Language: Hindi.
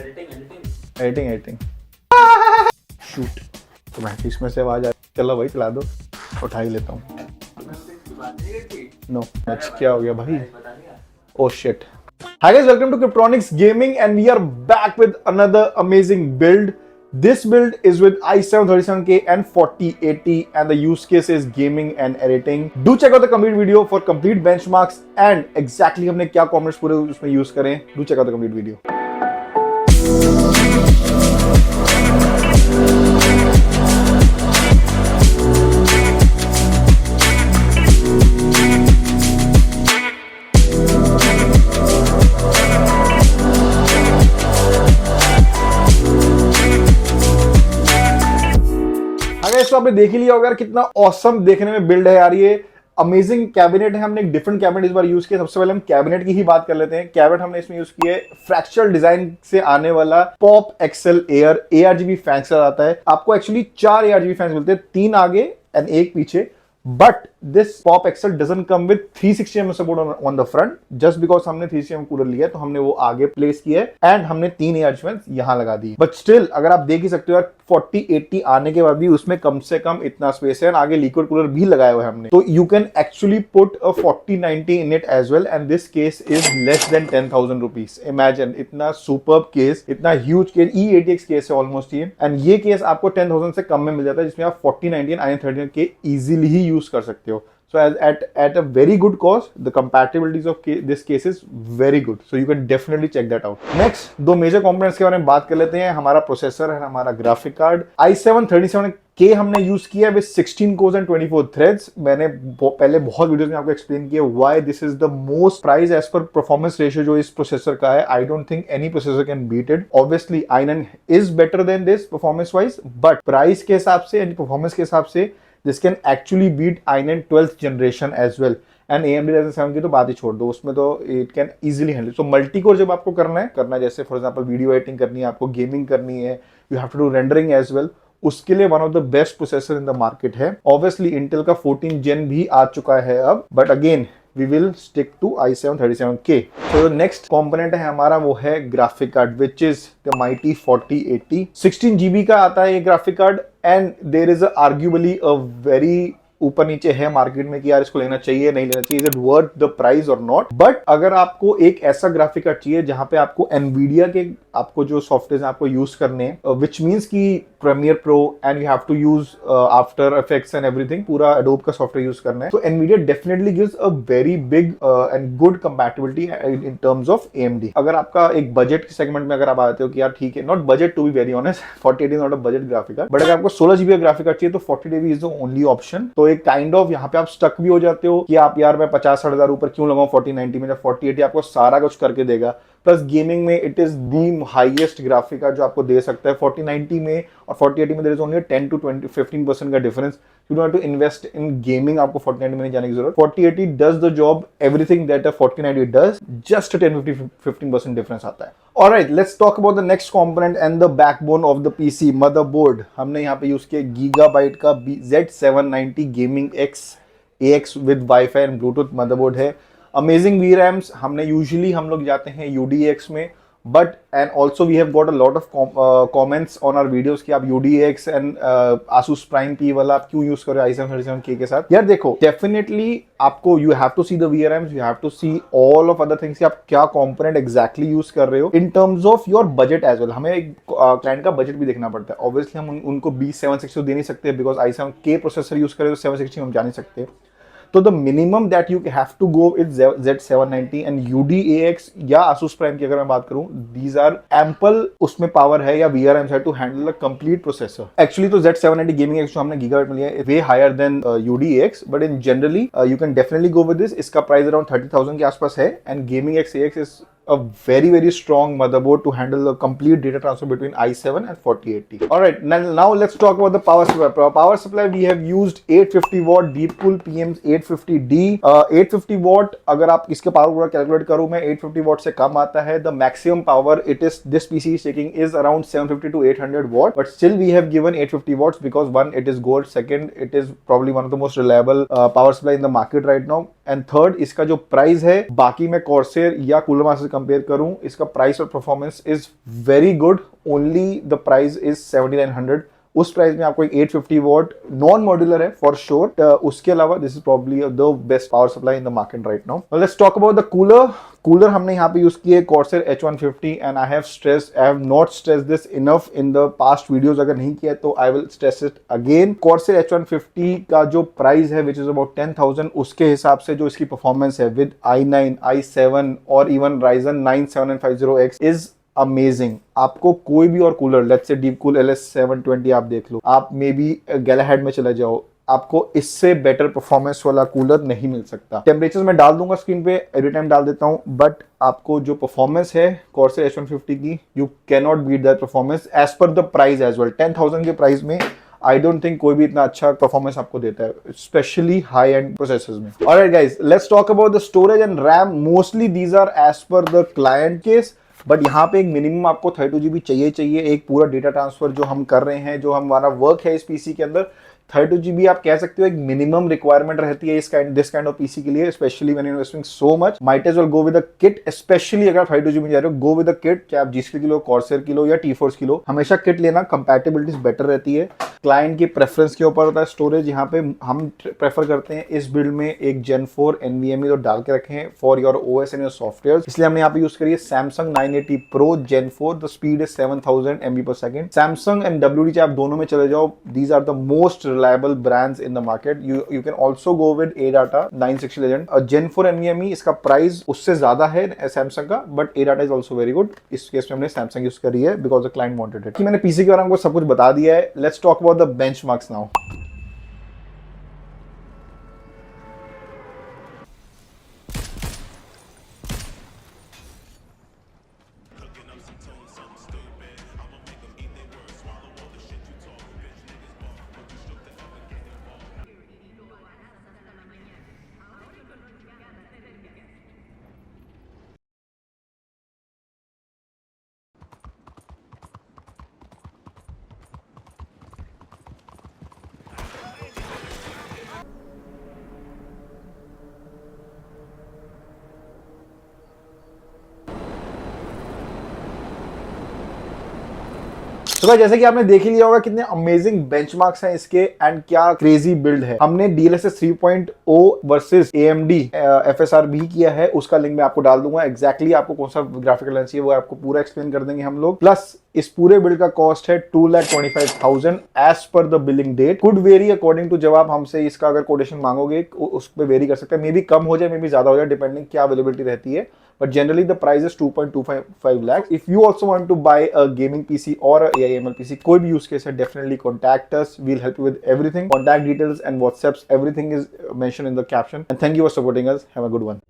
Editing editing shoot. तो मैं इसमें से आवाज आ, चलो भाई चला दो, उठा ही लेता हूँ। नो क्या हो गया भाई? Oh shit. Hi guys, welcome to Cryptronics Gaming and we are back with another amazing build. This build is with i7-37K and 4080 and the use case is gaming and editing. Do check out the complete video for complete benchmarks and exactly हमने क्या components पूरे उसमें use करें. Do check out the complete video. तो आपने देख ही लिया होगा कितना ऑसम देखने में बिल्ड है यार। ये अमेजिंग कैबिनेट है। हमने एक डिफरेंट कैबिनेट इस बार यूज किया। सबसे पहले हम कैबिनेट की ही बात कर लेते हैं। कैबिनेट हमने इसमें यूज किया है फ्रैक्चरल डिजाइन से आने वाला pop XL air ARGB fan से आता है। आपको एक्चुअली 4 ARGB फैंस मिलते हैं, 3 आगे एंड 1 पीछे। But this Pop Excel doesn't come with 360 mm support on the front. Just because हमने 360 mm कूलर लिया है तो हमने वो आगे प्लेस किया है एंड हमने 3 ARGB फैंस यहाँ लगा दी। बट स्टिल अगर आप देख ही सकते हो यार 4080 आने के बाद भी उसमें कम से कम इतना स्पेस है। आगे लिक्विड कूलर भी लगाया हुआ है हमने, तो you can actually put a 4090 in it as well and this case is less than 10,000 rupees. Imagine इतना सुपर्ब केस, इतना ह्यूज केस, E80X केस है ऑलमोस्ट ये, एंड ये केस आपको 10,000 से कम में मिल जाता है जिसमें आप 4090 and i13 easily he use कर सकते हो। So at a very good cost, the compatibilities of this case is very good. So you can definitely check that out. Next, दो मेजर कंपोनेंट्स के बारे में बात कर लेते हैं। हमारा प्रोसेसर है, हमारा ग्राफिक कार्ड i7-37K हमने यूज किया है विद 16 कोर्स एंड 24 थ्रेड्स। मैंने पहले बहुत वीडियोस में आपको एक्सप्लेन किया why this is the most price as per performance ratio जो इस प्रोसेसर का है। I don't think any processor can beat it. Obviously i9 is better than this performance wise, but price के हिसाब से एंड परफॉर्मेंस के हिसाब से this can actually beat i9 12th generation as well and AMD Ryzen 7 की तो बात ही छोड़ दो, उसमें तो it can easily handle। so multi core जब आपको करना है जैसे फॉर एग्जांपल वीडियो एडिटिंग करनी है, आपको गेमिंग करनी है, you have to do rendering as well, उसके लिए one of the best processor in the market है। ऑब्वियसली इंटेल का 14 जेन भी आ चुका है अब, but again we will stick to i7-37K. So the next component है हमारा वो है graphic card which is the mighty 4080। 16GB का आता है ये graphic card and there is arguably a very ऊपर नीचे है मार्केट में कि यार इसको लेना चाहिए नहीं लेना चाहिए, is it worth the price और नॉट। बट अगर आपको एक ऐसा ग्राफिक कार्ड चाहिए जहां पे आपको एनवीडिया के आपको जो सॉफ्टवेयर आपको यूज करने हैं, विच मीन्स की premiere pro and you have to use after effects and everything, पूरा एडोब का सॉफ्टवेयर यूज करना है, तो Nvidia definitely gives a very big and good compatibility in terms of AMD। अगर आपका एक बजट के सेगमेंट में अगर आप आते हो कि यार ठीक है, not budget to be very honest, 4080 not a budget graphic card, but अगर आपको 16GB का ग्राफिक कार्ड चाहिए तो 4080 इज द ओनली ऑप्शन। तो एक काइंड ऑफ यहाँ पे आप स्टक भी हो जाते हो कि आप यार मैं 50-60 हजार ऊपर क्यों लगाऊं 4090 में, जब 4080 आपको सारा कुछ करके देगा। प्लस गेमिंग में it is the highest graphic card जो आपको दे सकता है। 4090 में और 4080 में देयर इज ओनली 10 to 15% का difference. You don't have to invest in gaming, आपको 4090 में नहीं जाने की जरूरत। 4080 does the job everything that a 4090 does, just 10-15% difference आता है। Alright, let's talk about the next component and the backbone of the PC, motherboard। हमने यहाँ पे यूज किया Gigabyte का Z790 Gaming X AX with Wi-Fi and Bluetooth motherboard है। Amazing VRAMs। हमने यूजुअली हम लोग जाते हैं UDX में, but and also we have got a lot of comments on our videos कि आप UDX एंड Asus Prime P वाला आप क्यों यूज करो i7-37K के साथ। यार देखो, डेफिनेटली आपको you have to see the VRAMs, you have to see all of other things कि आप क्या कंपोनेंट एग्जैक्टली यूज कर रहे हो in terms of your budget as well. हमें एक क्लाइंट का बजट भी देखना पड़ता है। ऑब्वियसली हम उनको B760 तो दे नहीं सकते बिकॉज i7K प्रोसेसर यूज करें तो 760 हम जा नहीं सकते। तो the minimum that you have to go is Z790 and UDAX या Asus Prime की अगर मैं बात करूं, दीज आर एम्पल उसमें पावर है या VRAMs है to handle a complete processor. Actually तो Z790 गेमिंग X जो हमने गीगाबाइट में लिया है way higher than UDAX, but in generally you can definitely go with this. इसका प्राइस अराउंड 30,000 के आसपास है and gaming X AX is a very strong motherboard to handle the complete data transfer between i7 and 4080. Alright, now let's talk about the power supply. Power supply we have used 850 watt Deepcool PM 850D। 850 watt अगर आप इसके पावर पूरा कैलकुलेट करूं मैं 850 watt से कम आता है। The maximum power it is this PC is taking is around 750 to 800 watt, but still we have given 850 watts because one, it is gold, second it is probably one of the most reliable power supply in the market right now, and third इसका जो प्राइस है बाकी में Corsair या Cooler Master कंपेयर करूं, इसका प्राइस और performance is very good. Only the price is 7900। उस प्राइस में आपको एक 850 वॉट नॉन मॉड्यूलर है फॉर श्योर। उसके अलावा this is probably the best power supply in the market right now. Let's talk about the cooler हमने यहाँ पे यूज किया है Corsair H150 and I have not stressed this enough in the past videos. अगर नहीं किया तो I will stress it again. Corsair H150 का जो प्राइस है विच इज अबाउट 10,000, उसके हिसाब से जो इसकी परफॉर्मेंस है विद i9, i7 और even Ryzen 9 7950X is amazing. आपको कोई भी और कूलर, लेट्स से डीपकूल LS720 आप देख लो, आप मे बी गैलाहेड में चले जाओ, आपको इससे बेटर परफॉर्मेंस वाला कूलर नहीं मिल सकता। टेम्परेचर मैं डाल दूंगा स्क्रीन पे, एवरी टाइम डाल देता हूं, बट आपको जो परफॉर्मेंस है Corsair H150 की, you can not beat that performance as per the price as well. 10,000 के प्राइस में आई डोंट थिंक कोई भी इतना अच्छा परफॉर्मेंस आपको देता है, स्पेशली हाई एंड प्रोसेसर्स में। Alright guys, let's talk about the storage and RAM. Mostly these are as per the client case, but यहाँ पे एक मिनिमम आपको 32 GB चाहिए। एक पूरा डेटा ट्रांसफर जो हम कर रहे हैं, जो हमारा वर्क है इस पीसी के अंदर, 32 GB आप कह सकते हो एक मिनिमम रिक्वायरमेंट रहती है दिस काइंड ऑफ पीसी के लिए, specially when you investing so much. Might as well go with a kit, specially अगर 32 GB जा रहे हो, गो विद अ किट, चाहे आप G-Skill की लो, Corsair की लो या T-Force की लो, हमेशा किट लेना, कंपैटिबिलिटी बेटर रहती है। क्लाइंट की प्रेफरेंस के ऊपर होता है स्टोरेज। यहाँ पे हम प्रेफर करते हैं इस बिल्ड में एक Gen 4 NVMe तो डाल के रखें for your OS and your software, इसलिए हमने यहाँ पे यूज करी है Samsung 980 Pro Gen 4। The speed is 7000 MB/s। Samsung and WD आप दोनों में चले जाओ, these are the most reliable brands in the market. You can also go with ADATA 960 Legend. Gen 4 NVMe, इसका प्राइस उससे ज्यादा है सैमसंग का, but ADATA is also very good. इस केस में हमने सैमसंग यूज करी है because the client wanted it. मैंने पीसी के बारे में आपको सब कुछ बता दिया है। Let's talk about the benchmarks now. तो भाई जैसे कि आपने देख ही लिया होगा कितने अमेजिंग बेंचमार्क्स हैं इसके एंड क्या क्रेजी बिल्ड है। हमने DLSS 3.0 वर्सेस AMD FSR भी किया है, उसका लिंक मैं आपको डाल दूंगा। एग्जैक्टली आपको कौन सा ग्राफिकल लेंस चाहिए वो आपको पूरा एक्सप्लेन कर देंगे हम लोग। प्लस इस पूरे बिल्ड का कॉस्ट है 2,25,000 as per the billing date. Could vary according to, जब आप हमसे इसका अगर कोटेशन मांगोगे उस पर वेरी कर सकते हैं, मे बी कम हो जाए, मे बी ज्यादा हो जाए, डिपेंडिंग क्या अवेलेबिलिटी रहती है, but generally the price is 2.25 lakhs. If you also want to buy a gaming PC or a AI/ML PC, कोई भी use case है, definitely contact us. We'll help you with everything. Contact details and WhatsApps, everything is mentioned in the caption. And thank you for supporting us. Have a good one.